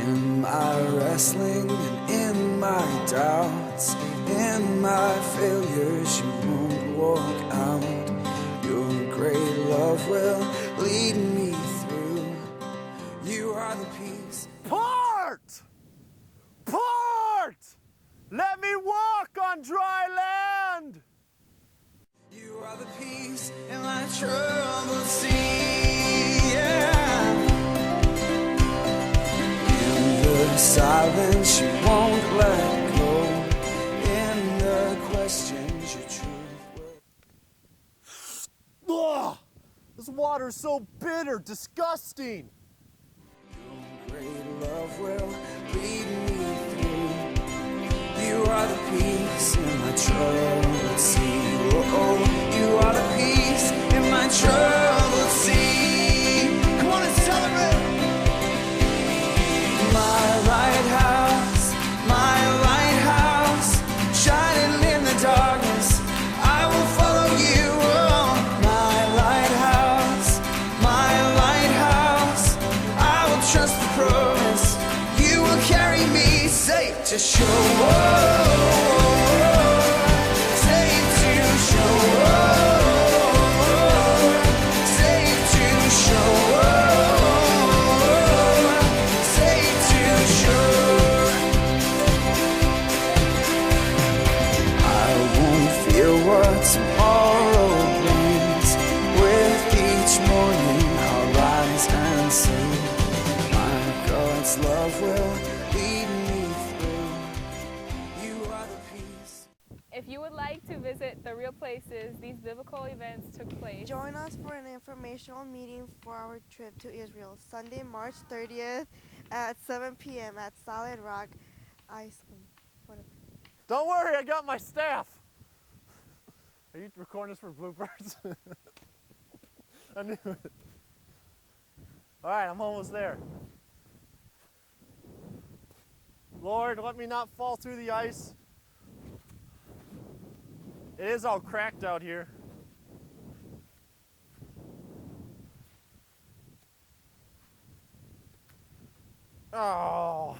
In my wrestling and in my doubts, in my failures, you won't walk out. Your great love will lead me through. You are the peace. Port! Port! Let me walk on dry land! You are the peace in my troubled sea. Yeah. In the silence, you won't let go. In the questions, your truth will. Ugh! This water's so bitter, disgusting! Your great love will lead me through. You are the peace in my troubled sea. Oh, you are the peace in my troubled sea. Come on and celebrate. My lighthouse, shining in the darkness, I will follow you. Oh, my lighthouse, I will trust the promise. You will carry me safe to shore. Safe to shore. Safe to shore. Safe to shore. I won't fear what tomorrow brings. With each morning I'll rise and sing. My God's love will lead me through. You are the peace. If you would like to visit the real places these biblical events took place, Join us for an informational meeting for our trip to Israel, Sunday, March 30th at 7 p.m. at Solid Rock High School. Don't worry, I got my staff! Are you recording this for bloopers? I knew it. Alright, I'm almost there. Lord, let me not fall through the ice. It is all cracked out here. Oh.